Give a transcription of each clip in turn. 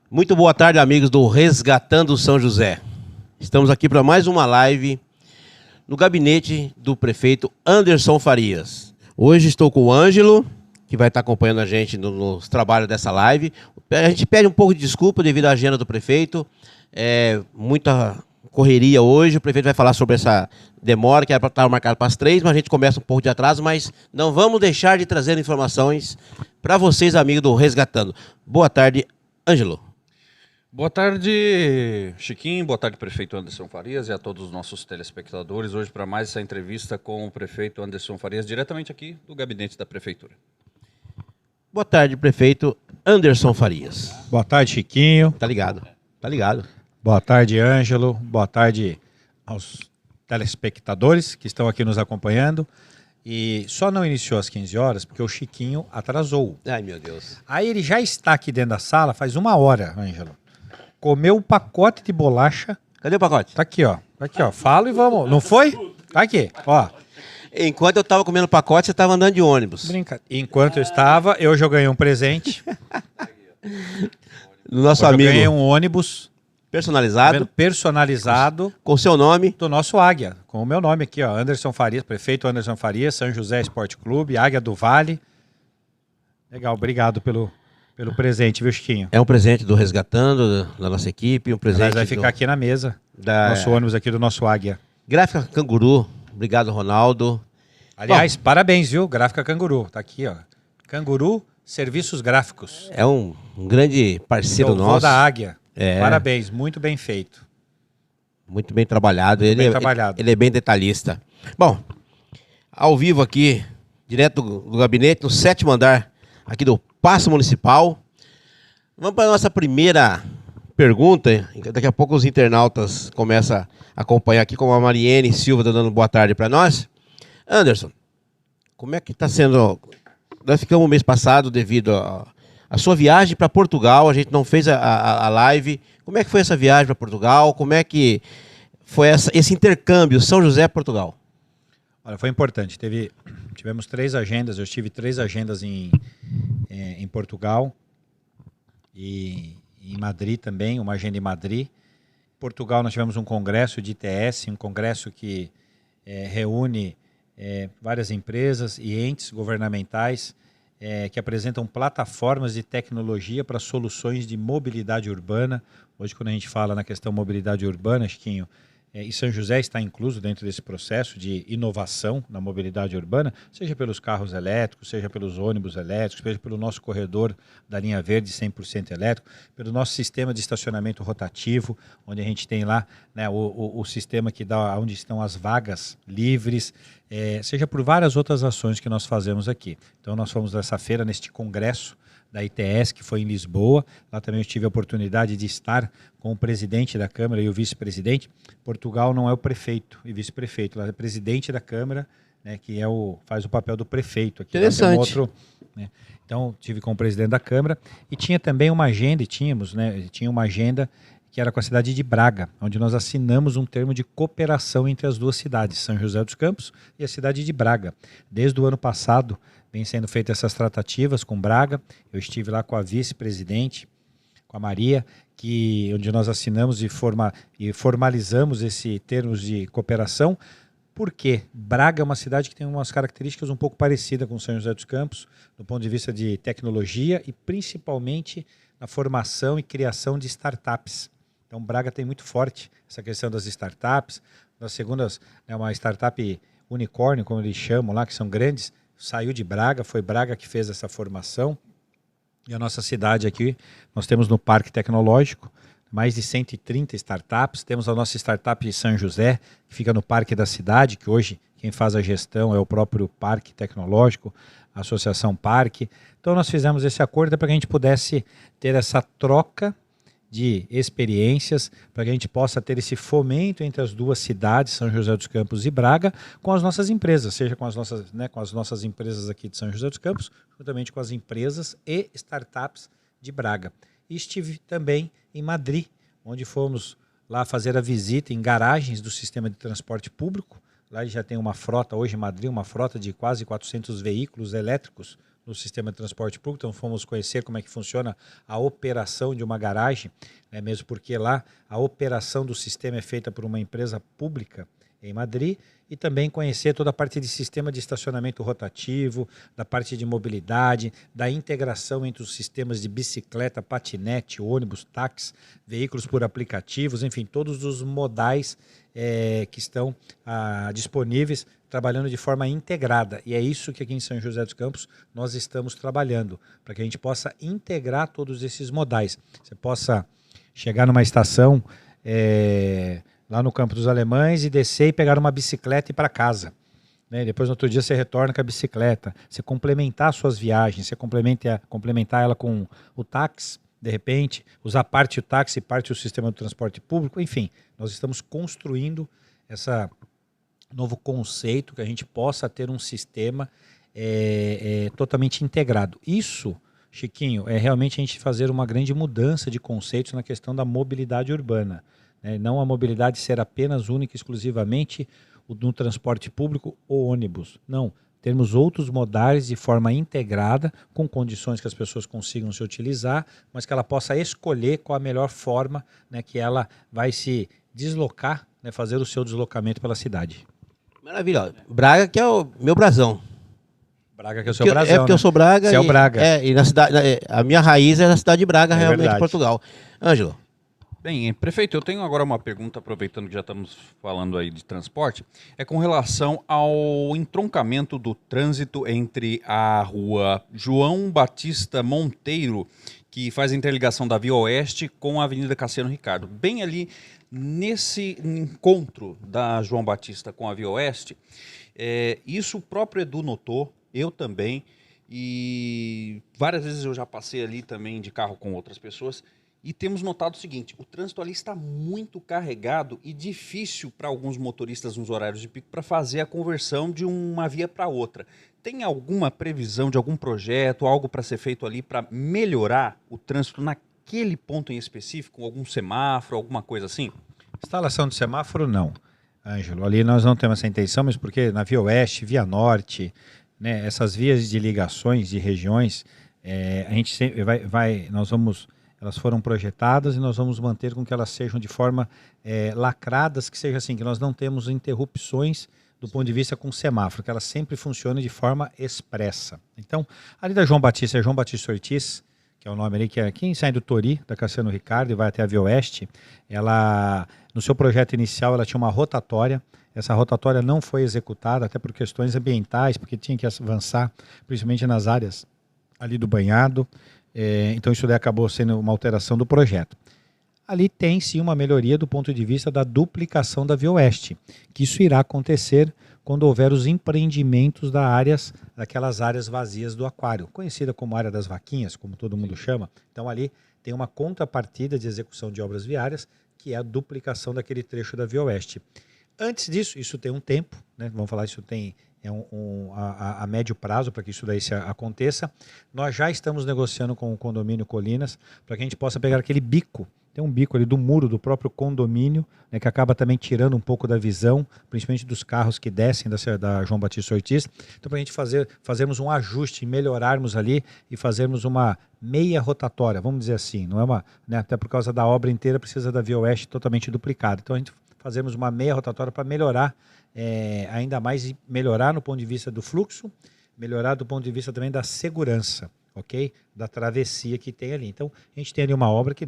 Muito boa tarde, amigos do Resgatando São José. Estamos aqui para mais uma live no gabinete do prefeito Anderson Farias. Hoje estou com o Ângelo, que vai estar acompanhando a gente nos trabalhos dessa live. A gente pede um pouco de desculpa devido à agenda do prefeito. Muita correria hoje. O prefeito vai falar sobre essa demora, que era para estar marcado para as 3, mas a gente começa um pouco de atraso, mas não vamos deixar de trazer informações para vocês, amigos do Resgatando. Boa tarde, Ângelo. Boa tarde, Chiquinho. Boa tarde, prefeito Anderson Farias, e a todos os nossos telespectadores. Hoje para mais essa entrevista com o prefeito Anderson Farias, diretamente aqui do gabinete da prefeitura. Boa tarde, prefeito Anderson Farias. Boa tarde, Chiquinho. Tá ligado? Tá ligado. Boa tarde, Ângelo. Boa tarde aos telespectadores que estão aqui nos acompanhando. E só não iniciou às 15 horas porque o Chiquinho atrasou. Ai, meu Deus. Aí ele já está aqui dentro da sala faz 1 hora, Ângelo. Comeu um pacote de bolacha. Cadê o pacote? Tá aqui, ó. Tá aqui, ó. Fala e vamos. Não foi? Tá aqui, ó. Enquanto eu tava comendo pacote, você tava andando de ônibus. Brinca. Enquanto eu estava, eu já ganhei um presente. Do nosso Hoje amigo. eu ganhei um ônibus Personalizado. personalizado Com seu nome. do nosso Águia, com o meu nome aqui, ó, Anderson Farias, prefeito Anderson Farias, São José Esporte Clube, Águia do Vale. Legal, obrigado pelo presente, viu, Chiquinho? É um presente do Resgatando, da nossa equipe. Um presente Aliás, vai ficar aqui na mesa, da nosso ônibus aqui do nosso Águia. Gráfica Canguru. Obrigado, Ronaldo. Aliás, parabéns, viu, Gráfica Canguru, tá aqui, ó. Canguru Serviços Gráficos. É um grande parceiro Eu vou nosso. da Águia. É. Parabéns, muito bem feito. Muito bem trabalhado. Bem trabalhado. Ele é bem detalhista. Bom, ao vivo aqui, direto do gabinete, no 7º andar aqui do Paço Municipal. Vamos para a nossa primeira pergunta. Daqui a pouco os internautas começam a acompanhar aqui, como a Mariene Silva está dando boa tarde para nós. Anderson, como é que está sendo... Nós ficamos mês passado devido a sua viagem para Portugal, a gente não fez a live. Como é que foi essa viagem para Portugal? Como é que foi esse intercâmbio São José-Portugal? Olha, foi importante. Tivemos 3 agendas, eu tive 3 agendas em Portugal e em Madrid também, uma agenda em Madrid. Em Portugal nós tivemos um congresso de ITS, um congresso que reúne várias empresas e entes governamentais que apresentam plataformas de tecnologia para soluções de mobilidade urbana. Hoje, quando a gente fala na questão mobilidade urbana, Chiquinho, e São José está incluso dentro desse processo de inovação na mobilidade urbana, seja pelos carros elétricos, seja pelos ônibus elétricos, seja pelo nosso corredor da linha verde 100% elétrico, pelo nosso sistema de estacionamento rotativo, onde a gente tem lá, né, o sistema que dá onde estão as vagas livres, seja por várias outras ações que nós fazemos aqui. Então nós fomos nessa feira, neste congresso da ITS, que foi em Lisboa. Lá também eu tive a oportunidade de estar com o presidente da Câmara e o vice-presidente. Portugal não é o prefeito e vice-prefeito, lá é o presidente da Câmara, né, que faz o papel do prefeito. Aqui Interessante. Né? Então, tive com o presidente da Câmara e tinha também uma agenda, tinha uma agenda que era com a cidade de Braga, onde nós assinamos um termo de cooperação entre as duas cidades, São José dos Campos e a cidade de Braga. Desde o ano passado, vem sendo feitas essas tratativas com Braga. Eu estive lá com a vice-presidente, com a Maria, onde nós assinamos e formalizamos esse termos de cooperação, porque Braga é uma cidade que tem umas características um pouco parecidas com São José dos Campos, do ponto de vista de tecnologia e principalmente na formação e criação de startups. Então, Braga tem muito forte essa questão das startups. Das segundas, uma startup unicórnio, como eles chamam lá, que são grandes, saiu de Braga, foi Braga que fez essa formação. E a nossa cidade aqui, nós temos no Parque Tecnológico mais de 130 startups. Temos a nossa startup de São José, que fica no Parque da Cidade, que hoje quem faz a gestão é o próprio Parque Tecnológico, a Associação Parque. Então nós fizemos esse acordo para que a gente pudesse ter essa troca de experiências, para que a gente possa ter esse fomento entre as duas cidades, São José dos Campos e Braga, com as nossas empresas, seja com as nossas empresas aqui de São José dos Campos, juntamente com as empresas e startups de Braga. E estive também em Madrid, onde fomos lá fazer a visita em garagens do sistema de transporte público. Lá já tem uma frota, hoje em Madrid, uma frota de quase 400 veículos elétricos no sistema de transporte público, então fomos conhecer como é que funciona a operação de uma garagem, né, mesmo porque lá a operação do sistema é feita por uma empresa pública em Madrid, e também conhecer toda a parte de sistema de estacionamento rotativo, da parte de mobilidade, da integração entre os sistemas de bicicleta, patinete, ônibus, táxi, veículos por aplicativos, enfim, todos os modais que estão disponíveis, trabalhando de forma integrada. E é isso que aqui em São José dos Campos nós estamos trabalhando, para que a gente possa integrar todos esses modais. Você possa chegar numa estação lá no Campo dos Alemães e descer e pegar uma bicicleta e ir para casa. Né? Depois, no outro dia, você retorna com a bicicleta. Você complementar suas viagens, você complementar ela com o táxi, de repente, usar parte o táxi, parte o sistema de transporte público. Enfim, nós estamos construindo esse novo conceito que a gente possa ter um sistema totalmente integrado. Isso, Chiquinho, é realmente a gente fazer uma grande mudança de conceitos na questão da mobilidade urbana. Não a mobilidade ser apenas única e exclusivamente no transporte público ou ônibus. Não, termos outros modais de forma integrada, com condições que as pessoas consigam se utilizar, mas que ela possa escolher qual a melhor forma, né, que ela vai se deslocar, né, fazer o seu deslocamento pela cidade. Maravilha. Braga, que é o meu brasão. Braga, que é o seu brasão. É porque eu sou Braga. Você é o Braga. E na cidade, a minha raiz é na cidade de Braga, realmente, verdade. Portugal. Ângelo. Bem, prefeito, eu tenho agora uma pergunta, aproveitando que já estamos falando aí de transporte, é com relação ao entroncamento do trânsito entre a rua João Batista Monteiro, que faz a interligação da Via Oeste com a Avenida Cassiano Ricardo. Bem ali, nesse encontro da João Batista com a Via Oeste, isso o próprio Edu notou, eu também, e várias vezes eu já passei ali também de carro com outras pessoas, e temos notado o seguinte, o trânsito ali está muito carregado e difícil para alguns motoristas nos horários de pico para fazer a conversão de uma via para outra. Tem alguma previsão de algum projeto, algo para ser feito ali para melhorar o trânsito naquele ponto em específico, algum semáforo, alguma coisa assim? Instalação de semáforo, não, Ângelo. Ali nós não temos essa intenção, mas porque na Via Oeste, Via Norte, né, essas vias de ligações de regiões, a gente sempre elas foram projetadas e nós vamos manter com que elas sejam de forma lacradas, que seja assim, que nós não temos interrupções do ponto de vista com semáforo, que elas sempre funcionem de forma expressa. Então, ali da João Batista, João Batista Ortiz, que é o nome ali, que é quem sai do Tori, da Cassiano Ricardo, e vai até a Via Oeste, ela, no seu projeto inicial, ela tinha uma rotatória. Essa rotatória não foi executada, até por questões ambientais, porque tinha que avançar, principalmente nas áreas ali do banhado. Então isso daí acabou sendo uma alteração do projeto. Ali tem sim uma melhoria do ponto de vista da duplicação da Via Oeste, que isso irá acontecer quando houver os empreendimentos daquelas áreas vazias do aquário, conhecida como área das vaquinhas, como todo mundo chama. Então ali tem uma contrapartida de execução de obras viárias, que é a duplicação daquele trecho da Via Oeste. Antes disso, isso tem um tempo, né? Vamos falar, isso tem a médio prazo para que isso daí aconteça. Nós já estamos negociando com o condomínio Colinas para que a gente possa pegar aquele bico, tem um bico ali do muro do próprio condomínio, né, que acaba também tirando um pouco da visão, principalmente dos carros que descem da João Batista Ortiz. Então, para a gente fazermos um ajuste, melhorarmos ali e fazermos uma meia rotatória, vamos dizer assim, não é uma, né, até por causa da obra inteira precisa da Via Oeste totalmente duplicada. Então, a gente fazemos uma meia rotatória para melhorar ainda mais, melhorar no ponto de vista do fluxo, melhorar do ponto de vista também da segurança, ok? Da travessia que tem ali. Então, a gente tem ali uma obra que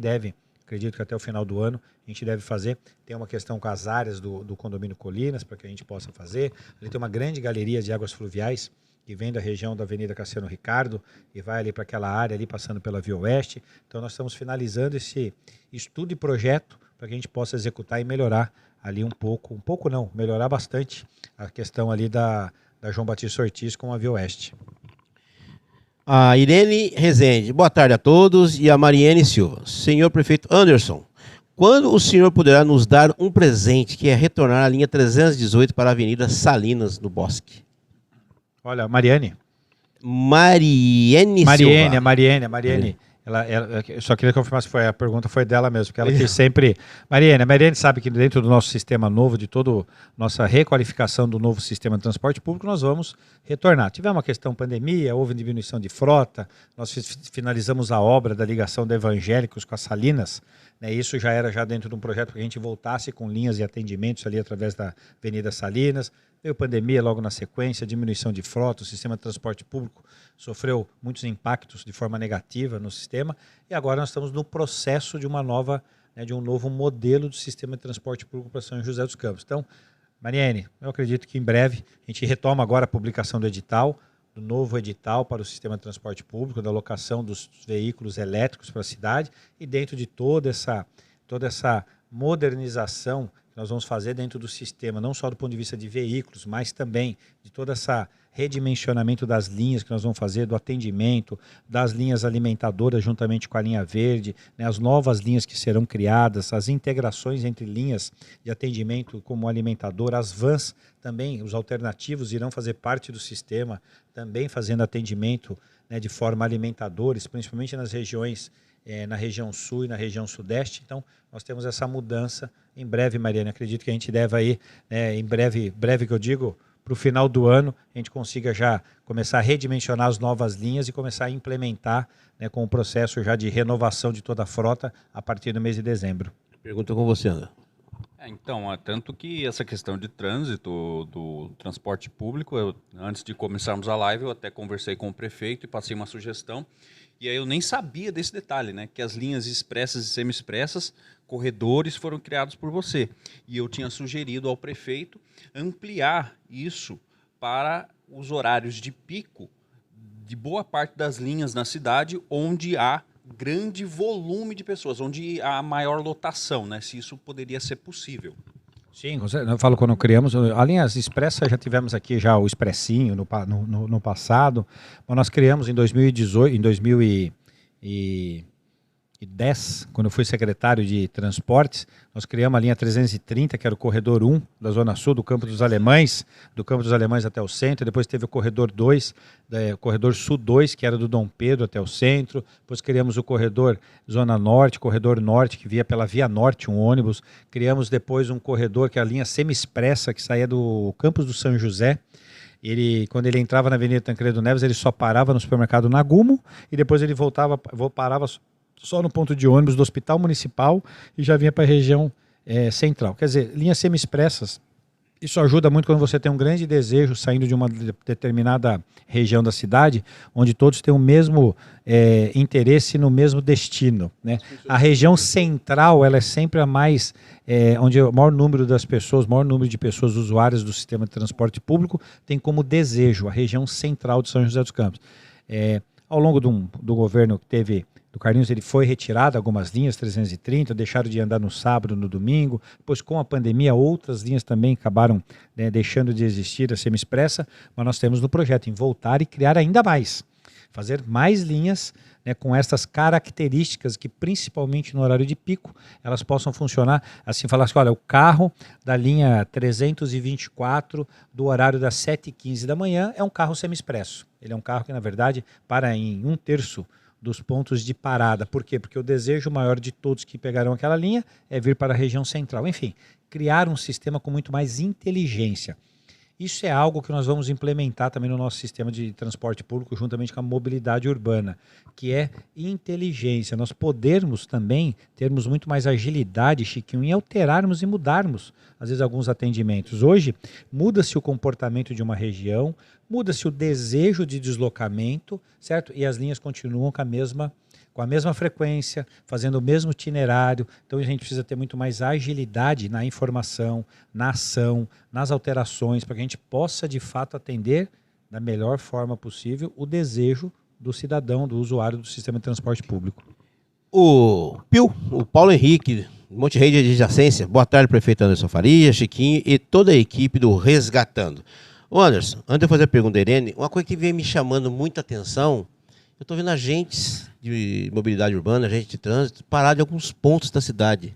acredito que até o final do ano, a gente deve fazer. Tem uma questão com as áreas do condomínio Colinas, para que a gente possa fazer. Ali tem uma grande galeria de águas fluviais, que vem da região da Avenida Cassiano Ricardo e vai ali para aquela área ali, passando pela Via Oeste. Então, nós estamos finalizando esse estudo e projeto para que a gente possa executar e melhorar ali melhorar bastante a questão ali da João Batista Ortiz com a Via Oeste. A Irene Rezende, boa tarde a todos, e a Mariene Silva. Senhor Prefeito Anderson, quando o senhor poderá nos dar um presente, que é retornar a linha 318 para a Avenida Salinas, no Bosque? Olha, Mariene Silva. Mariene. Eu só queria confirmar se a pergunta foi dela mesmo, porque ela que sempre... A Mariane sabe que dentro do nosso sistema novo, de toda nossa requalificação do novo sistema de transporte público, nós vamos retornar. Tivemos uma questão pandemia, houve diminuição de frota, nós finalizamos a obra da ligação da Evangélicos com as Salinas, né? Isso já era dentro de um projeto para que a gente voltasse com linhas e atendimentos ali através da Avenida Salinas. Veio pandemia logo na sequência, diminuição de frota, o sistema de transporte público sofreu muitos impactos de forma negativa no sistema e agora nós estamos no processo de de um novo modelo do sistema de transporte público para São José dos Campos. Então, Mariane, eu acredito que em breve a gente retoma agora a publicação do edital, do novo edital para o sistema de transporte público, da alocação dos veículos elétricos para a cidade e dentro de toda essa modernização nós vamos fazer dentro do sistema, não só do ponto de vista de veículos, mas também de todo esse redimensionamento das linhas que nós vamos fazer, do atendimento, das linhas alimentadoras juntamente com a linha verde, né, as novas linhas que serão criadas, as integrações entre linhas de atendimento como alimentador, as vans também, os alternativos irão fazer parte do sistema, também fazendo atendimento, né, de forma alimentadores, principalmente nas regiões na região sul e na região sudeste. Então, nós temos essa mudança em breve, Mariane. Acredito que a gente deve aí, em breve que eu digo, para o final do ano, a gente consiga já começar a redimensionar as novas linhas e começar a implementar, né, com o processo já de renovação de toda a frota a partir do mês de dezembro. Pergunta com você, Ana. Então, tanto que essa questão de trânsito do transporte público, antes de começarmos a live, eu até conversei com o prefeito e passei uma sugestão. E aí eu nem sabia desse detalhe, né? Que as linhas expressas e semi-expressas, corredores foram criados por você. E eu tinha sugerido ao prefeito ampliar isso para os horários de pico de boa parte das linhas na cidade, onde há grande volume de pessoas, onde há maior lotação, né? Se isso poderia ser possível. Sim, eu falo quando criamos, a linha expressa já tivemos aqui já o expressinho no passado, mas nós criamos em 2018, em 2010, quando eu fui secretário de transportes, nós criamos a linha 330, que era o corredor 1 da Zona Sul, do Campo dos Alemães até o centro, depois teve o corredor 2, o corredor Sul 2, que era do Dom Pedro até o centro, depois criamos o corredor Zona Norte, corredor Norte, que via pela Via Norte, um ônibus, criamos depois um corredor, que é a linha semi-expressa, que saía do Campos do São José. Quando ele entrava na Avenida Tancredo Neves, ele só parava no supermercado Nagumo, e depois ele parava só no ponto de ônibus do Hospital Municipal e já vinha para a região central. Quer dizer, linhas semi-expressas, isso ajuda muito quando você tem um grande desejo saindo de uma determinada região da cidade, onde todos têm o mesmo interesse no mesmo destino, né? A região central, ela é sempre a mais, onde o maior número de pessoas usuárias do sistema de transporte público tem como desejo a região central de São José dos Campos. Ao longo do governo que teve do Carlinhos, ele foi retirado algumas linhas 330, deixaram de andar no sábado, no domingo. Depois, com a pandemia, outras linhas também acabaram, né, deixando de existir a semi-expressa, mas nós temos no projeto em voltar e criar ainda mais, fazer mais linhas, né, com essas características que, principalmente no horário de pico, elas possam funcionar, assim, falar assim, olha, o carro da linha 324 do horário das 7h15 da manhã é um carro semi-expresso. Ele é um carro que, na verdade, para em 1/3 dos pontos de parada. Por quê? Porque o desejo maior de todos que pegarão aquela linha é vir para a região central. Enfim, criar um sistema com muito mais inteligência. Isso é algo que nós vamos implementar também no nosso sistema de transporte público, juntamente com a mobilidade urbana, que é inteligência. Nós podermos também termos muito mais agilidade, Chiquinho, em alterarmos e mudarmos, às vezes, alguns atendimentos. Hoje, muda-se o comportamento de uma região, muda-se o desejo de deslocamento, certo? E as linhas continuam com a mesma frequência, fazendo o mesmo itinerário. Então a gente precisa ter muito mais agilidade na informação, na ação, nas alterações, para que a gente possa de fato atender da melhor forma possível o desejo do cidadão, do usuário do sistema de transporte público. O Paulo Henrique, Monte Rei de Adjacência. Boa tarde, prefeito Anderson Faria, Chiquinho e toda a equipe do Resgatando. Ô Anderson, antes de eu fazer a pergunta da Irene, uma coisa que vem me chamando muita atenção, eu estou vendo agentes de mobilidade urbana, agentes de trânsito, parados em alguns pontos da cidade.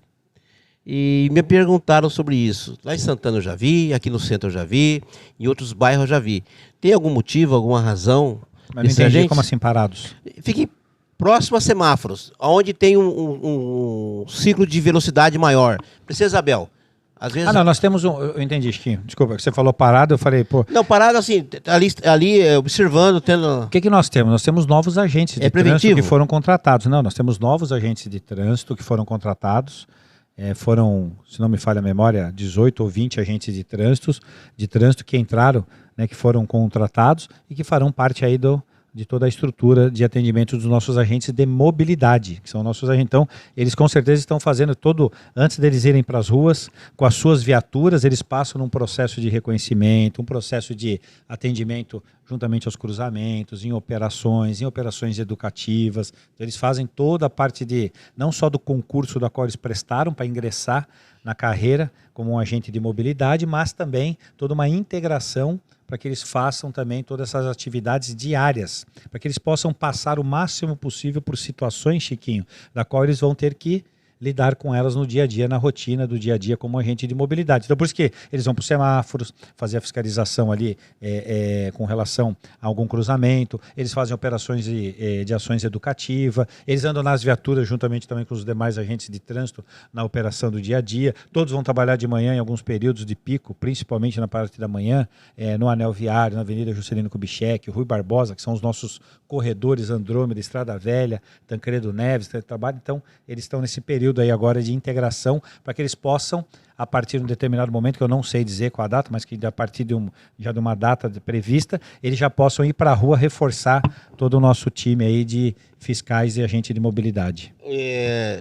E me perguntaram sobre isso. Lá em Santana eu já vi, aqui no centro eu já vi, em outros bairros eu já vi. Tem algum motivo, alguma razão? Mas não entendi, como assim parados? Fiquem próximo a semáforos, onde tem um ciclo de velocidade maior. Princesa Isabel, às vezes... Não, nós temos eu entendi, Chiquinho. Desculpa, você falou parado, eu falei, pô... Não, parado assim, ali observando, tendo... O que nós temos? Nós temos novos agentes de trânsito que foram contratados. Não, nós temos novos agentes de trânsito que foram contratados. Foram, se não me falha a memória, 18 ou 20 agentes de trânsito que entraram, né, que foram contratados e que farão parte aí de toda a estrutura de atendimento dos nossos agentes de mobilidade, que são nossos agentes. Então, eles com certeza estão fazendo antes deles irem para as ruas, com as suas viaturas, eles passam num processo de reconhecimento, um processo de atendimento juntamente aos cruzamentos, em operações educativas. Então, eles fazem toda a parte não só do concurso da qual eles prestaram para ingressar na carreira como um agente de mobilidade, mas também toda uma integração para que eles façam também todas essas atividades diárias, para que eles possam passar o máximo possível por situações, Chiquinho, da qual eles vão ter que lidar com elas no dia a dia, na rotina do dia a dia como agente de mobilidade. Então, por isso que eles vão para os semáforos, fazer a fiscalização ali com relação a algum cruzamento, eles fazem operações de ações educativas, eles andam nas viaturas juntamente também com os demais agentes de trânsito na operação do dia a dia, todos vão trabalhar de manhã em alguns períodos de pico, principalmente na parte da manhã, no Anel Viário, na Avenida Juscelino Kubitschek, Rui Barbosa, que são os nossos corredores Andrômeda, Estrada Velha, Tancredo Neves, trabalho. Então, eles estão nesse período aí agora de integração para que eles possam, a partir de um determinado momento, que eu não sei dizer qual a data, mas que a partir de uma data prevista, eles já possam ir para a rua reforçar todo o nosso time aí de fiscais e agente de mobilidade.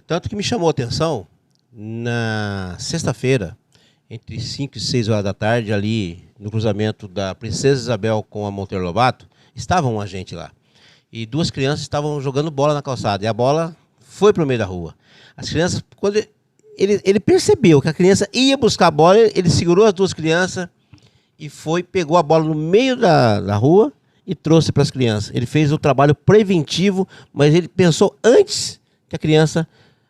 Tanto que me chamou a atenção, na sexta-feira, entre 5 e 6 horas da tarde, ali no cruzamento da Princesa Isabel com a Monteiro Lobato, estava um agente lá. E 2 crianças estavam jogando bola na calçada, e a bola foi para o meio da rua. As crianças, quando ele percebeu que a criança ia buscar a bola, ele segurou as 2 crianças e pegou a bola no meio da rua e trouxe para as crianças. Ele fez o trabalho preventivo, mas ele pensou antes que a criança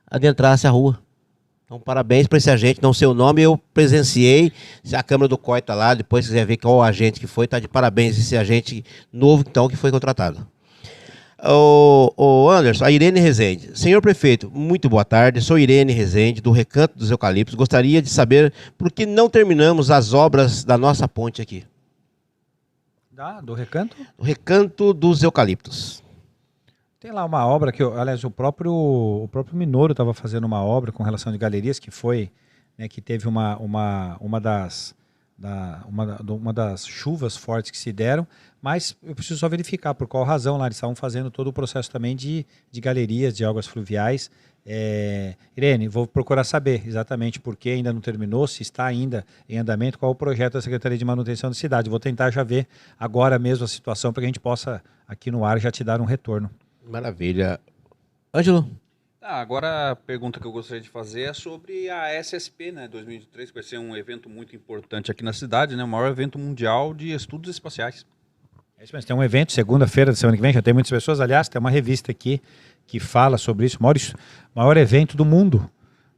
adentrasse a rua. Então, parabéns para esse agente, não sei o nome, eu presenciei. Se a câmera do COI está lá, depois se quiser ver qual o agente que foi, está de parabéns esse agente novo então que foi contratado. O Anderson, a Irene Rezende. Senhor prefeito, muito boa tarde. Sou Irene Rezende, do Recanto dos Eucaliptos. Gostaria de saber por que não terminamos as obras da nossa ponte aqui. Do Recanto? Do Recanto dos Eucaliptos. Tem lá uma obra que, aliás, o próprio Minoro estava fazendo uma obra com relação de galerias que foi, né, que teve uma das chuvas fortes que se deram, mas eu preciso só verificar por qual razão lá eles estavam fazendo todo o processo também de galerias, de águas fluviais. Irene, vou procurar saber exatamente por que ainda não terminou, se está ainda em andamento, qual o projeto da Secretaria de Manutenção da Cidade. Vou tentar já ver agora mesmo a situação para que a gente possa, aqui no ar, já te dar um retorno. Maravilha. Ângelo? Agora a pergunta que eu gostaria de fazer é sobre a SSP, né, 2023, que vai ser um evento muito importante aqui na cidade, né, o maior evento mundial de estudos espaciais. É isso mesmo, tem um evento segunda-feira da semana que vem, já tem muitas pessoas, aliás, tem uma revista aqui que fala sobre isso, o maior evento do mundo,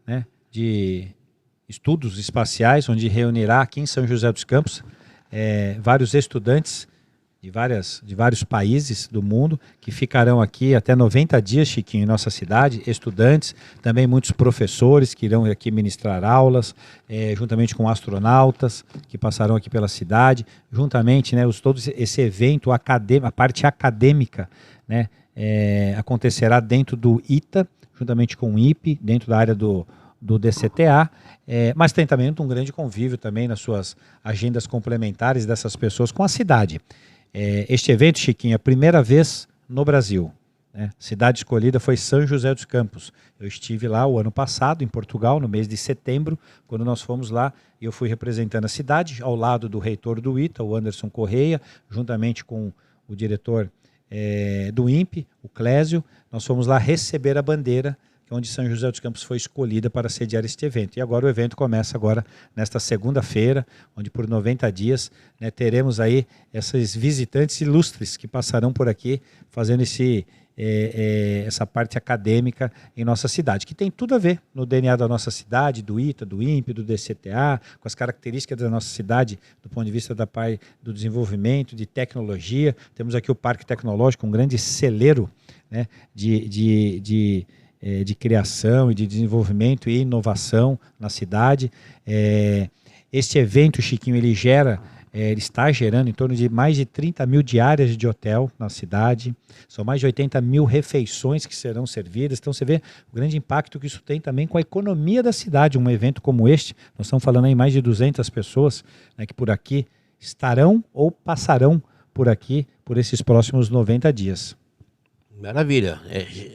né, de estudos espaciais, onde reunirá aqui em São José dos Campos vários estudantes de vários países do mundo, que ficarão aqui até 90 dias, Chiquinho, em nossa cidade, estudantes, também muitos professores que irão aqui ministrar aulas, juntamente com astronautas que passarão aqui pela cidade, juntamente, né, todo esse evento acadêmico, a parte acadêmica, né, acontecerá dentro do ITA, juntamente com o IPE, dentro da área do DCTA, mas tem também um grande convívio também nas suas agendas complementares dessas pessoas com a cidade. Este evento, Chiquinho, é a primeira vez no Brasil, né? Cidade escolhida foi São José dos Campos. Eu estive lá o ano passado, em Portugal, no mês de setembro, quando nós fomos lá, e eu fui representando a cidade, ao lado do reitor do ITA, o Anderson Correia, juntamente com o diretor do INPE, o Clésio. Nós fomos lá receber a bandeira, onde São José dos Campos foi escolhida para sediar este evento. E agora o evento começa agora nesta segunda-feira, onde por 90 dias, né, teremos aí esses visitantes ilustres que passarão por aqui fazendo esse essa parte acadêmica em nossa cidade, que tem tudo a ver no DNA da nossa cidade, do ITA, do INPE, do DCTA, com as características da nossa cidade do ponto de vista da parte do desenvolvimento, de tecnologia. Temos aqui o Parque Tecnológico, um grande celeiro, né, de criação e de desenvolvimento e inovação na cidade. Este evento, Chiquinho, ele está gerando em torno de mais de 30 mil diárias de hotel na cidade. São mais de 80 mil refeições que serão servidas. Então você vê o grande impacto que isso tem também com a economia da cidade. Um evento como este, nós estamos falando aí mais de 200 pessoas, né, que por aqui estarão ou passarão por aqui por esses próximos 90 dias. Maravilha.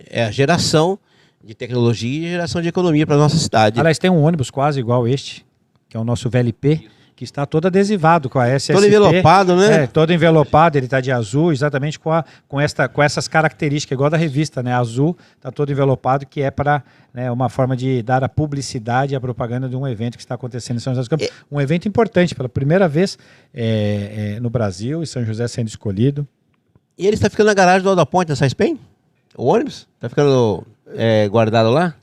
É a geração de tecnologia e geração de economia para a nossa cidade. Aliás, tem um ônibus quase igual este, que é o nosso VLP, que está todo adesivado com a SST. Todo envelopado, né? Todo envelopado, ele está de azul, exatamente com essas características, igual da revista, né? Azul, está todo envelopado, que é para, né, uma forma de dar a publicidade e a propaganda de um evento que está acontecendo em São José dos Campos. Um evento importante, pela primeira vez no Brasil, e São José sendo escolhido. E ele está ficando na garagem do Alto da Ponte, na Saispen? O ônibus? Está ficando guardado lá?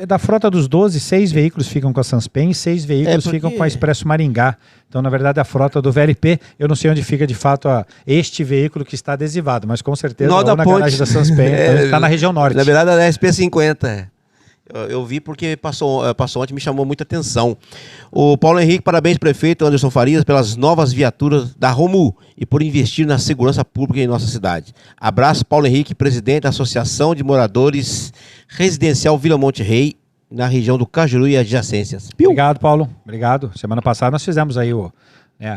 Da frota dos 12, 6 veículos ficam com a Sanspen e 6 veículos ficam com a Expresso Maringá. Então, na verdade, a frota do VLP, eu não sei onde fica de fato este veículo que está adesivado, mas com certeza na garagem da Sanspen, está na região norte. Na verdade, é a SP50. Eu vi porque passou ontem, me chamou muita atenção. O Paulo Henrique, parabéns, prefeito Anderson Farias, pelas novas viaturas da Romu e por investir na segurança pública em nossa cidade. Abraço, Paulo Henrique, presidente da Associação de Moradores Residencial Vila Monte Rei, na região do Cajuru e adjacências. Obrigado, Paulo. Obrigado. Semana passada nós fizemos aí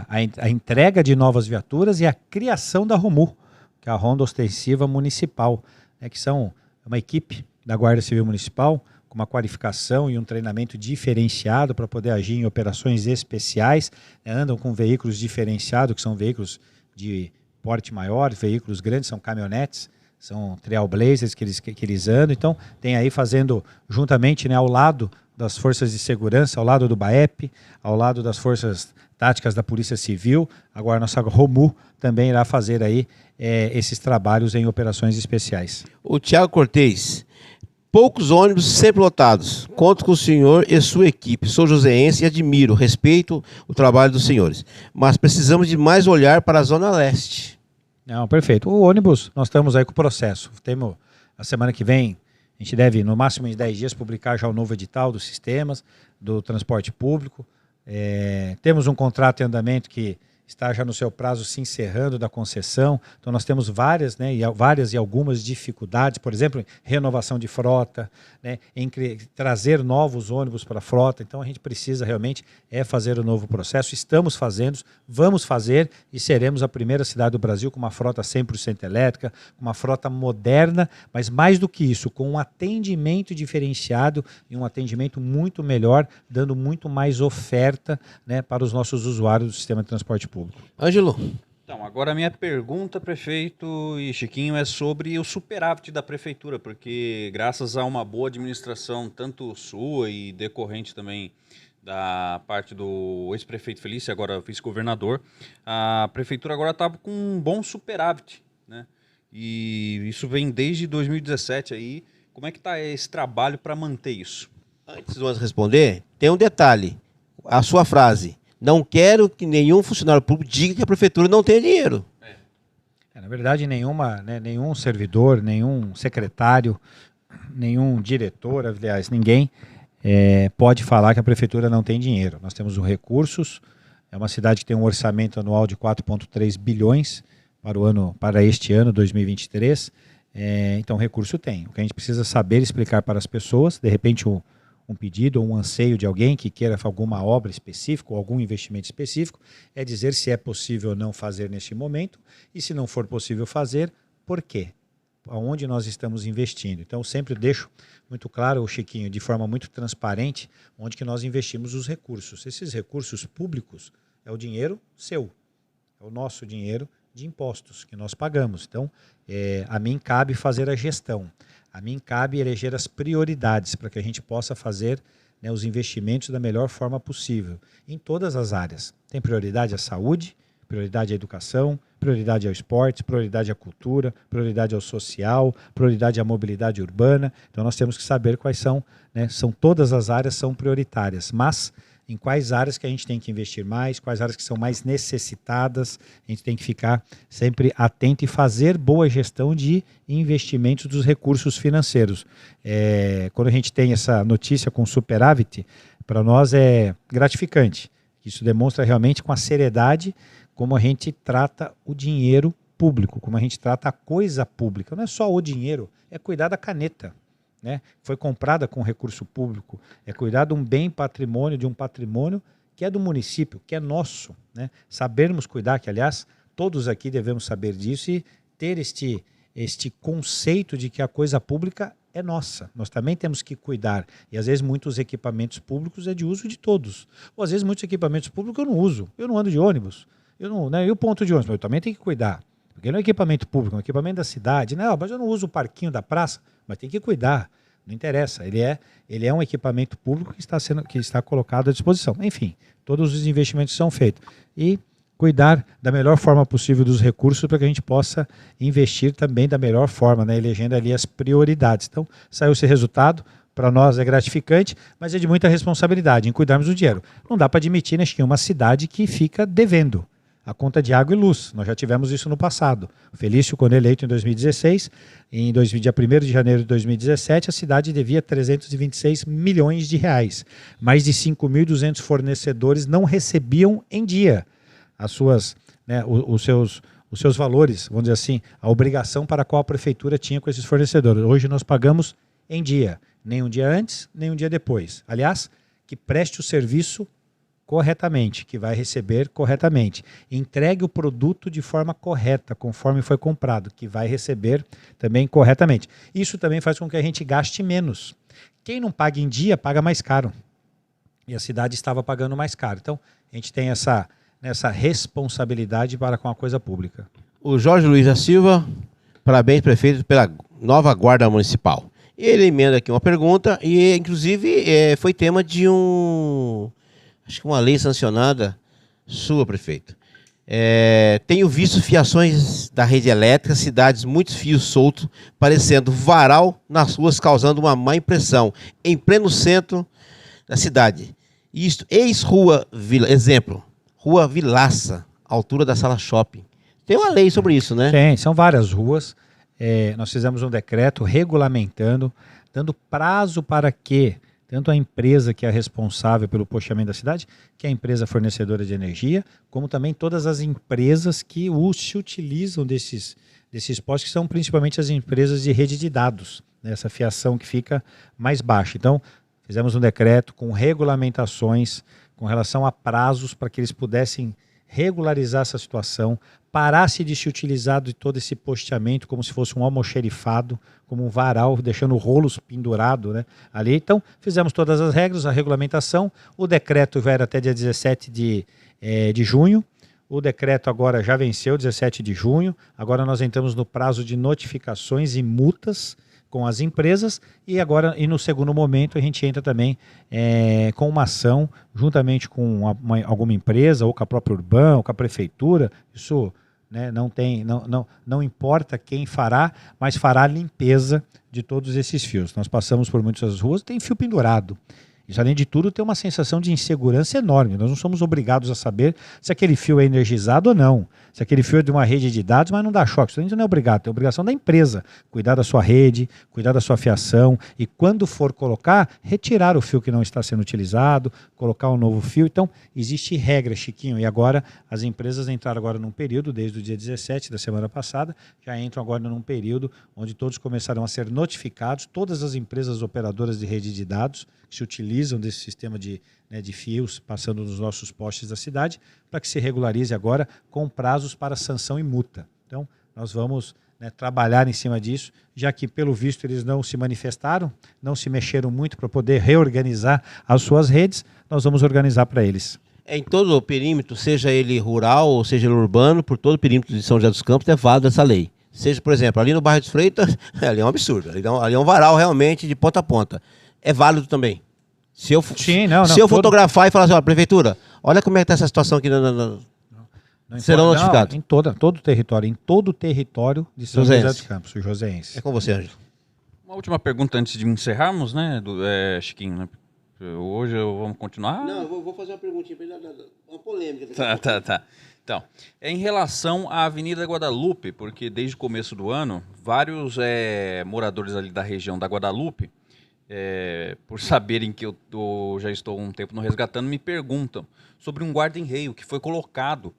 a entrega de novas viaturas e a criação da Romu, que é a Ronda Ostensiva Municipal, né, que são uma equipe da Guarda Civil Municipal, com uma qualificação e um treinamento diferenciado para poder agir em operações especiais, né, andam com veículos diferenciados, que são veículos de porte maior, veículos grandes, são caminhonetes, são Trailblazers que eles andam. Então tem aí fazendo juntamente, né, ao lado das forças de segurança, ao lado do BAEP, ao lado das forças táticas da Polícia Civil, agora nossa Romu também irá fazer aí esses trabalhos em operações especiais. O Tiago Cortez: poucos ônibus sempre lotados. Conto com o senhor e sua equipe. Sou joseense e admiro, respeito o trabalho dos senhores. Mas precisamos de mais olhar para a Zona Leste. Não, perfeito. O ônibus, nós estamos aí com o processo. Temos a semana que vem, a gente deve, no máximo em 10 dias, publicar já o novo edital dos sistemas, do transporte público. Temos um contrato em andamento que está já no seu prazo se encerrando da concessão. Então nós temos várias e algumas dificuldades, por exemplo, em renovação de frota, né, em trazer novos ônibus para a frota. Então a gente precisa realmente fazer o novo processo. Estamos fazendo, vamos fazer e seremos a primeira cidade do Brasil com uma frota 100% elétrica, com uma frota moderna, mas mais do que isso, com um atendimento diferenciado e um atendimento muito melhor, dando muito mais oferta, né, para os nossos usuários do sistema de transporte público. Ângelo. Então, agora a minha pergunta, prefeito e Chiquinho, é sobre o superávit da prefeitura, porque graças a uma boa administração, tanto sua e decorrente também da parte do ex-prefeito Felício, agora vice-governador, a prefeitura agora está com um bom superávit, né? E isso vem desde 2017 aí. Como é que está esse trabalho para manter isso? Antes de nós responder, tem um detalhe. A sua frase: não quero que nenhum funcionário público diga que a prefeitura não tem dinheiro. Na verdade, nenhum servidor, nenhum secretário, nenhum diretor, aliás, ninguém pode falar que a prefeitura não tem dinheiro. Nós temos recursos, é uma cidade que tem um orçamento anual de 4,3 bilhões para este ano, 2023. Então, recurso tem. O que a gente precisa saber explicar para as pessoas, de repente um pedido ou um anseio de alguém que queira alguma obra específica ou algum investimento específico, é dizer se é possível ou não fazer neste momento e, se não for possível fazer, por quê? Aonde nós estamos investindo. Então, sempre deixo muito claro, Chiquinho, de forma muito transparente, onde que nós investimos os recursos. Esses recursos públicos é o dinheiro seu, é o nosso dinheiro de impostos que nós pagamos. Então, a mim cabe fazer a gestão. A mim cabe eleger as prioridades para que a gente possa fazer, né, os investimentos da melhor forma possível, em todas as áreas. Tem prioridade a saúde, Prioridade à educação, prioridade ao esporte, prioridade à cultura, prioridade ao social, prioridade à mobilidade urbana. Então nós temos que saber quais são, né, são todas as áreas são prioritárias, mas em quais áreas que a gente tem que investir mais, quais áreas que são mais necessitadas, a gente tem que ficar sempre atento e fazer boa gestão de investimentos dos recursos financeiros. Quando a gente tem essa notícia com superávit, para nós é gratificante. Isso demonstra realmente com a seriedade como a gente trata o dinheiro público, como a gente trata a coisa pública. Não é só o dinheiro, é cuidar da caneta, né? Foi comprada com recurso público, é cuidar de um bem patrimônio, de um patrimônio que é do município, que é nosso, né? Sabermos cuidar, que aliás todos aqui devemos saber disso e ter este conceito de que a coisa pública é nossa. Nós também temos que cuidar. E às vezes muitos equipamentos públicos é de uso de todos. Ou às vezes muitos equipamentos públicos eu não uso. Eu não ando de ônibus. Eu não, né? E o ponto de ônibus? Eu também tenho que cuidar. Porque não é equipamento público, é um equipamento da cidade. Não, mas eu não uso o parquinho da praça. Mas tem que cuidar. Não interessa. Ele é um equipamento público que está colocado à disposição. Enfim, todos os investimentos são feitos. E cuidar da melhor forma possível dos recursos para que a gente possa investir também da melhor forma, né? Elegendo ali as prioridades. Então, saiu esse resultado, para nós é gratificante, mas é de muita responsabilidade em cuidarmos do dinheiro. Não dá para admitir, né, que é uma cidade que fica devendo a conta de água e luz. Nós já tivemos isso no passado. O Felício, quando eleito em 2016, dia 1º de janeiro de 2017, a cidade devia 326 milhões de reais. Mais de 5.200 fornecedores não recebiam em dia as suas, né, os seus valores, vamos dizer assim, a obrigação para a qual a prefeitura tinha com esses fornecedores. Hoje nós pagamos em dia, nem um dia antes, nem um dia depois. Aliás, que preste o serviço corretamente, que vai receber corretamente. Entregue o produto de forma correta, conforme foi comprado, que vai receber também corretamente. Isso também faz com que a gente gaste menos. Quem não paga em dia, paga mais caro. E a cidade estava pagando mais caro. Então, a gente tem essa responsabilidade para com a coisa pública. O Jorge Luiz da Silva, parabéns, prefeito, pela nova guarda municipal. Ele emenda aqui uma pergunta e, inclusive, foi tema de acho que uma lei sancionada sua, prefeito. Tenho visto fiações da rede elétrica, cidades, muitos fios soltos, parecendo varal nas ruas, causando uma má impressão, em pleno centro da cidade. Isto, ex-rua Vila, exemplo, Rua Vilaça, altura da Sala Shopping. Tem uma lei sobre isso, né? Tem, são várias ruas. Nós fizemos um decreto regulamentando, dando prazo para que tanto a empresa que é responsável pelo postamento da cidade, que é a empresa fornecedora de energia, como também todas as empresas que se utilizam desses postes, que são principalmente as empresas de rede de dados, né? Essa fiação que fica mais baixa. Então, fizemos um decreto com regulamentações com relação a prazos para que eles pudessem regularizar essa situação, parasse de se utilizar de todo esse posteamento como se fosse um almoxerifado, como um varal, deixando rolos pendurados, né, ali. Então, fizemos todas as regras, a regulamentação, o decreto vai até dia 17 de junho, o decreto agora já venceu, 17 de junho, agora nós entramos no prazo de notificações e multas com as empresas e no segundo momento a gente entra também com uma ação juntamente com alguma empresa ou com a própria Urban ou com a prefeitura. Isso, né, não importa quem fará, mas fará a limpeza de todos esses fios. Nós passamos por muitas ruas, tem fio pendurado. Isso, além de tudo, tem uma sensação de insegurança enorme. Nós não somos obrigados a saber se aquele fio é energizado ou não. Se aquele fio é de uma rede de dados, mas não dá choque. Isso a gente não é obrigado. É obrigação da empresa. Cuidar da sua rede, cuidar da sua fiação. E quando for colocar, retirar o fio que não está sendo utilizado, colocar um novo fio. Então, existe regra, Chiquinho. E agora, as empresas entraram agora num período, desde o dia 17 da semana passada, já entram agora num período onde todos começaram a ser notificados, todas as empresas operadoras de rede de dados que se utilizam desse sistema de fios passando nos nossos postes da cidade, para que se regularize agora com prazos para sanção e multa. Então, nós vamos, né, trabalhar em cima disso, já que, pelo visto, eles não se manifestaram, não se mexeram muito para poder reorganizar as suas redes, nós vamos organizar para eles. Em todo o perímetro, seja ele rural ou seja ele urbano, por todo o perímetro de São José dos Campos, é válida essa lei. Seja, por exemplo, ali no bairro dos Freitas, ali é um absurdo, ali é um varal realmente de ponta a ponta. É válido também. Se eu fotografar e falar assim, ó, prefeitura, olha como é que está essa situação aqui. serão notificados. Em todo o território de São José dos Campos, o joseense. É com você, Ângelo. Uma última pergunta antes de encerrarmos, né, Chiquinho, né? Hoje vamos continuar? Não, eu vou fazer uma perguntinha, uma polêmica. Tá. Então, em relação à Avenida Guadalupe, porque desde o começo do ano, vários moradores ali da região da Guadalupe, por saberem que eu já estou há um tempo no Resgatando, me perguntam sobre um guarda-reio que foi colocado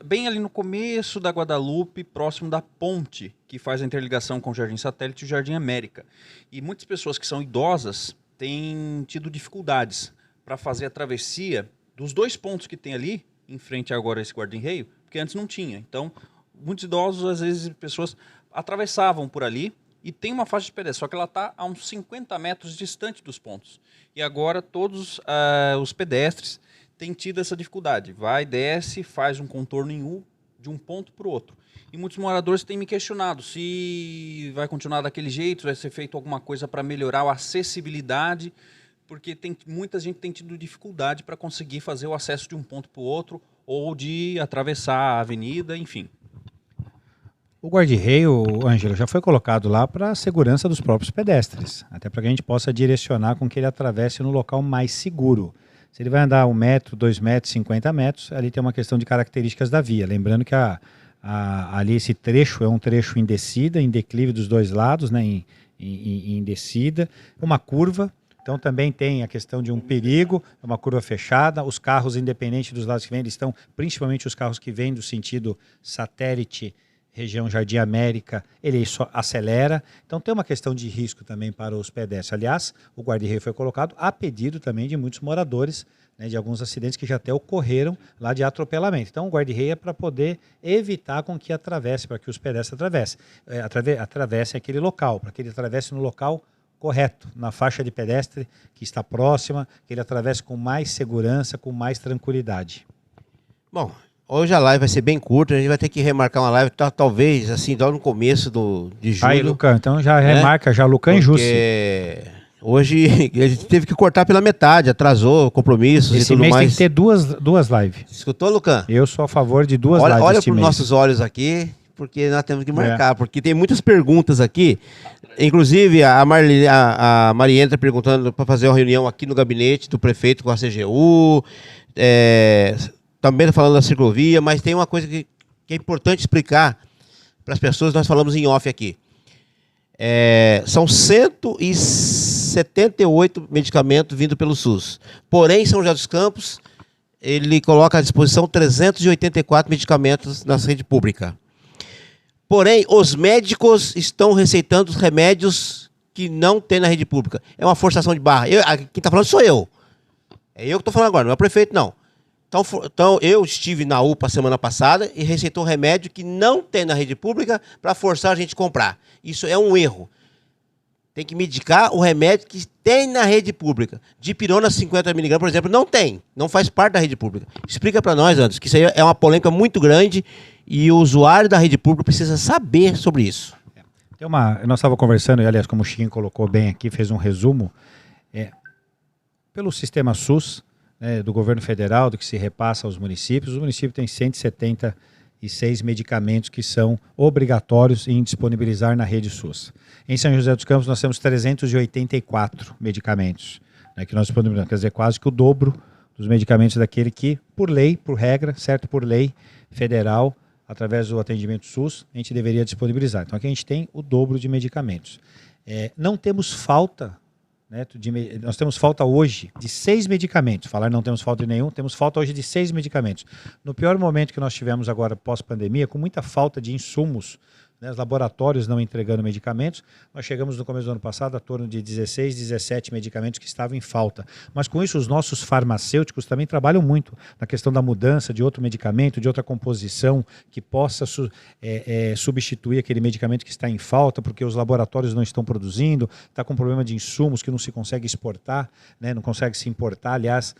bem ali no começo da Guadalupe, próximo da ponte que faz a interligação com o Jardim Satélite e o Jardim América. E muitas pessoas que são idosas têm tido dificuldades para fazer a travessia dos dois pontos que tem ali, em frente agora a esse guarda-reio, porque antes não tinha. Então, muitos idosos, às vezes, pessoas atravessavam por ali e tem uma faixa de pedestre, só que ela está a uns 50 metros distante dos pontos. E agora todos os pedestres têm tido essa dificuldade. Vai, desce, faz um contorno em U de um ponto para o outro. E muitos moradores têm me questionado se vai continuar daquele jeito, vai ser feito alguma coisa para melhorar a acessibilidade, porque muita gente tem tido dificuldade para conseguir fazer o acesso de um ponto para o outro ou de atravessar a avenida, enfim. O guarda-reio, Ângelo, já foi colocado lá para a segurança dos próprios pedestres, até para que a gente possa direcionar com que ele atravesse no local mais seguro. Se ele vai andar 1 metro, 2 metros, 50 metros, ali tem uma questão de características da via. Lembrando que ali esse trecho é um trecho em descida, em declive dos dois lados, né, em descida, uma curva. Então também tem a questão de um perigo, é uma curva fechada, os carros, independente dos lados que vêm, eles estão, principalmente os carros que vêm do sentido satélite, região Jardim América, ele só acelera. Então tem uma questão de risco também para os pedestres. Aliás, o guarda-reio foi colocado a pedido também de muitos moradores, né, de alguns acidentes que já até ocorreram lá de atropelamento. Então o guarda-reio é para poder evitar com que atravesse, para que os pedestres atravessem aquele local, para que ele atravesse no local correto, na faixa de pedestre que está próxima, que ele atravesse com mais segurança, com mais tranquilidade. Bom, hoje a live vai ser bem curta, a gente vai ter que remarcar uma live, talvez, assim, logo no começo de julho. Aí, Lucão, então já remarca, já Lucão e Jussi. Hoje ele teve que cortar pela metade, atrasou compromissos esse e tudo mês mais. Tem que ter duas lives. Escutou, Lucão? Eu sou a favor de duas lives. Olha para os nossos olhos aqui, porque nós temos que marcar, porque tem muitas perguntas aqui. Inclusive, a Mariana está perguntando para fazer uma reunião aqui no gabinete do prefeito com a CGU, também está falando da ciclovia, mas tem uma coisa que é importante explicar para as pessoas, nós falamos em off aqui. São 178 medicamentos vindo pelo SUS. Porém, São José dos Campos, ele coloca à disposição 384 medicamentos na rede pública. Porém, os médicos estão receitando os remédios que não tem na rede pública. É uma forçação de barra. Quem está falando sou eu. É eu que estou falando agora, não é o prefeito, não. Então, eu estive na UPA semana passada e receitou um remédio que não tem na rede pública para forçar a gente a comprar. Isso é um erro. Tem que medicar o remédio que tem na rede pública. Dipirona 50mg, por exemplo, não tem. Não faz parte da rede pública. Explica para nós, Anderson, que isso aí é uma polêmica muito grande e o usuário da rede pública precisa saber sobre isso. Nós estávamos conversando, e aliás, como o Chiquinho colocou bem aqui, fez um resumo, pelo sistema SUS, né, do governo federal, do que se repassa aos municípios, os municípios têm 176 medicamentos que são obrigatórios em disponibilizar na rede SUS. Em São José dos Campos nós temos 384 medicamentos, né, que nós disponibilizamos, quer dizer, quase que o dobro dos medicamentos daquele que, por lei, por regra, certo, por lei federal, através do atendimento SUS, a gente deveria disponibilizar. Então aqui a gente tem o dobro de medicamentos. Não temos falta, né, nós temos falta hoje de 6 medicamentos. Falar não temos falta de nenhum, temos falta hoje de 6 medicamentos. No pior momento que nós tivemos agora pós-pandemia, com muita falta de insumos, né, os laboratórios não entregando medicamentos, nós chegamos no começo do ano passado a torno de 16, 17 medicamentos que estavam em falta. Mas com isso os nossos farmacêuticos também trabalham muito na questão da mudança de outro medicamento, de outra composição que possa substituir aquele medicamento que está em falta, porque os laboratórios não estão produzindo, está com problema de insumos que não se consegue exportar, né, não consegue se importar, aliás,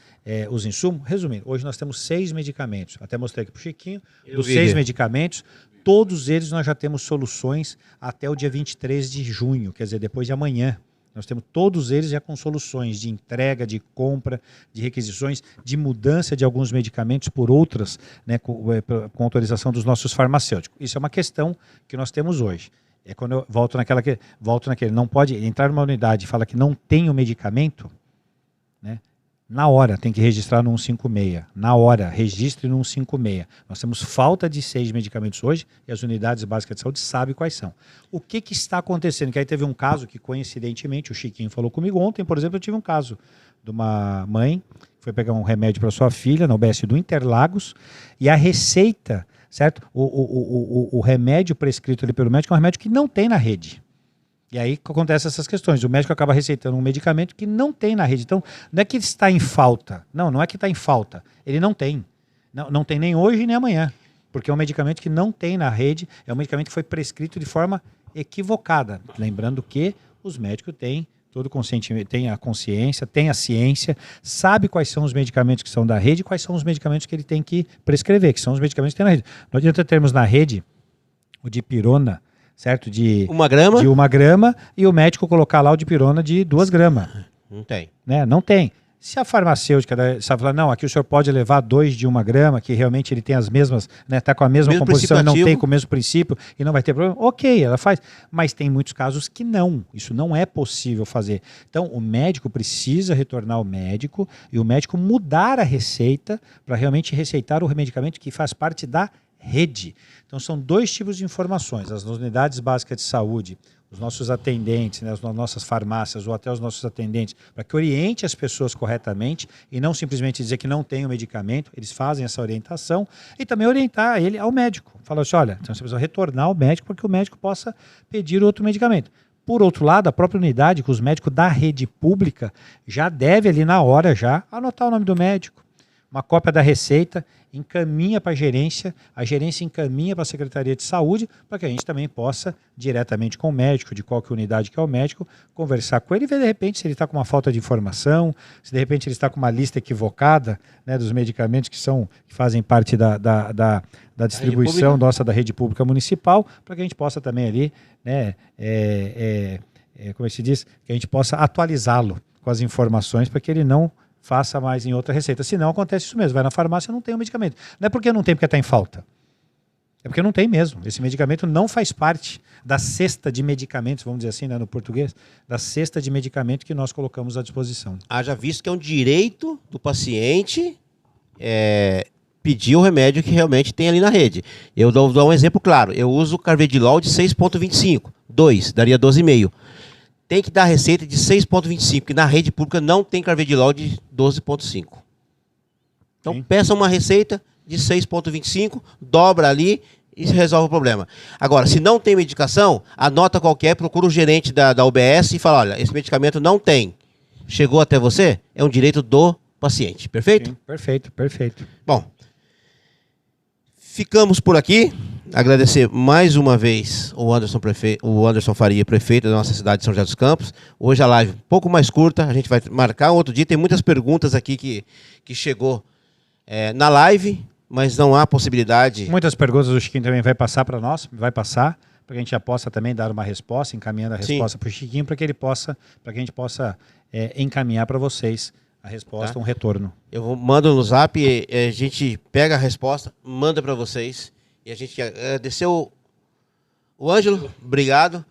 os insumos. Resumindo, hoje nós temos 6 medicamentos, até mostrei aqui para o Chiquinho, dos 6 medicamentos, todos eles nós já temos soluções até o dia 23 de junho, quer dizer, depois de amanhã. Nós temos todos eles já com soluções de entrega, de compra, de requisições, de mudança de alguns medicamentos por outras, né, com autorização dos nossos farmacêuticos. Isso é uma questão que nós temos hoje. É quando eu volto naquele, não pode entrar numa unidade e falar que não tem o medicamento, né? Na hora tem que registrar no 156. Na hora, registre no 156. Nós temos falta de 6 medicamentos hoje e as unidades básicas de saúde sabem quais são. O que está acontecendo? Que aí teve um caso que, coincidentemente, o Chiquinho falou comigo ontem, por exemplo, eu tive um caso de uma mãe que foi pegar um remédio para sua filha na UBS do Interlagos e a receita, certo? O remédio prescrito ali pelo médico é um remédio que não tem na rede. E aí acontecem essas questões. O médico acaba receitando um medicamento que não tem na rede. Então, não é que ele está em falta. Não é que está em falta. Ele não tem. Não tem nem hoje nem amanhã. Porque é um medicamento que não tem na rede. É um medicamento que foi prescrito de forma equivocada. Lembrando que os médicos têm todo o consentimento, têm a consciência, têm a ciência, sabe quais são os medicamentos que são da rede e quais são os medicamentos que ele tem que prescrever, que são os medicamentos que tem na rede. Não adianta termos na rede o dipirona, certo? De 1 grama? De 1 grama e o médico colocar lá o dipirona de 2 gramas. Não tem. Né? Não tem. Se a farmacêutica sabe falar, não, aqui o senhor pode levar 2 de 1 grama, que realmente ele tem as mesmas, né, tá com a mesma composição e não tem com o mesmo princípio e não vai ter problema, ok, ela faz. Mas tem muitos casos que não. Isso não é possível fazer. Então, o médico precisa retornar ao médico e o médico mudar a receita para realmente receitar o medicamento que faz parte da rede. Então, são 2 tipos de informações. As unidades básicas de saúde, os nossos atendentes, né, as nossas farmácias ou até os nossos atendentes, para que oriente as pessoas corretamente e não simplesmente dizer que não tem o medicamento, eles fazem essa orientação e também orientar ele ao médico. Falar assim, olha, então você precisa retornar ao médico para que o médico possa pedir outro medicamento. Por outro lado, a própria unidade, com os médicos da rede pública, já deve ali na hora já anotar o nome do médico, uma cópia da receita, encaminha para a gerência encaminha para a Secretaria de Saúde, para que a gente também possa, diretamente com o médico, de qualquer unidade que é o médico, conversar com ele e ver, de repente, se ele está com uma falta de informação, se de repente ele está com uma lista equivocada, né, dos medicamentos que fazem parte da distribuição nossa da rede pública municipal, para que a gente possa também ali, né, como se diz, que a gente possa atualizá-lo com as informações para que ele não faça mais em outra receita. Senão acontece isso mesmo. Vai na farmácia e não tem o medicamento. Não é porque não tem, porque está em falta. É porque não tem mesmo. Esse medicamento não faz parte da cesta de medicamentos, vamos dizer assim, né, no português, da cesta de medicamentos que nós colocamos à disposição. Haja visto que é um direito do paciente pedir o remédio que realmente tem ali na rede. Eu dou um exemplo claro. Eu uso Carvedilol de 6,25. 2, daria 12,5. Tem que dar a receita de 6,25, porque na rede pública não tem Carvedilol de 12,5. Então, sim, peça uma receita de 6,25, dobra ali e resolve o problema. Agora, se não tem medicação, anota qualquer, procura o gerente da UBS e fala, olha, esse medicamento não tem. Chegou até você? É um direito do paciente. Perfeito? Sim, perfeito, perfeito. Bom, ficamos por aqui. Agradecer mais uma vez o Anderson Faria, prefeito da nossa cidade de São José dos Campos. Hoje a live um pouco mais curta, a gente vai marcar um outro dia. Tem muitas perguntas aqui que chegou na live, mas não há possibilidade. Muitas perguntas o Chiquinho também vai passar para nós, para que a gente já possa também dar uma resposta, encaminhando a resposta para o Chiquinho, para que a gente possa encaminhar para vocês a resposta, tá? Um retorno. Eu mando no zap, a gente pega a resposta, manda para vocês. E a gente agradeceu o Ângelo, obrigado.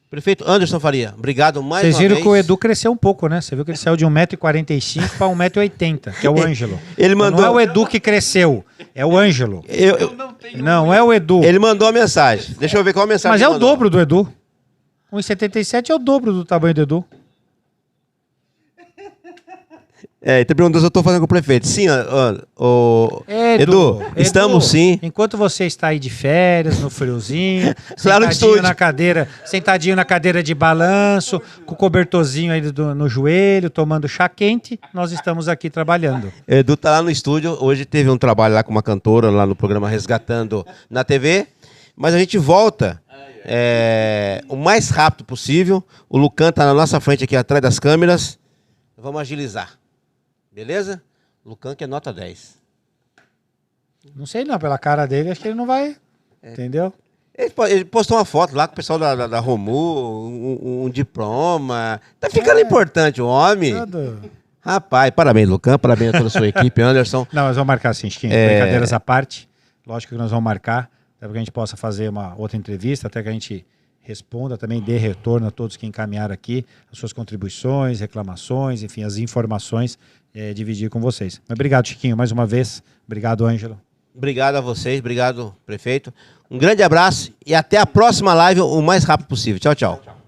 Prefeito Anderson Faria, obrigado mais uma vez. Vocês viram que o Edu cresceu um pouco, né? Você viu que ele saiu de 1,45 m para 1,80 m, que é o Ângelo. Ele mandou... Não é o Edu que cresceu, é o Ângelo. Não é o Edu. Ele mandou a mensagem. Deixa eu ver qual a mensagem. Mas é o dobro do Edu. 1,77 m é o dobro do tamanho do Edu. Ele tá perguntando se eu estou fazendo com o prefeito. Sim, Edu, estamos sim. Enquanto você está aí de férias, no friozinho, claro, sentadinho na cadeira de balanço, com o cobertorzinho aí no joelho, tomando chá quente, nós estamos aqui trabalhando. Edu tá lá no estúdio. Hoje teve um trabalho lá com uma cantora, lá no programa Resgatando na TV. Mas a gente volta o mais rápido possível. O Lucan tá na nossa frente aqui, atrás das câmeras. Vamos agilizar. Beleza? Lucan que é nota 10. Não sei não, pela cara dele, acho que ele não vai. Entendeu? Ele postou uma foto lá com o pessoal da Romu, um diploma. Tá ficando importante o homem. Rapaz, parabéns, Lucão, parabéns a toda a sua equipe, Anderson. Não, nós vamos marcar sim, Chiquinho. Brincadeiras à parte. Lógico que nós vamos marcar, até para que a gente possa fazer uma outra entrevista, até que a gente responda, também dê retorno a todos que encaminharam aqui as suas contribuições, reclamações, enfim, as informações, dividir com vocês. Mas obrigado, Chiquinho, mais uma vez. Obrigado, Ângelo. Obrigado a vocês, obrigado, prefeito. Um grande abraço e até a próxima live o mais rápido possível. Tchau, tchau.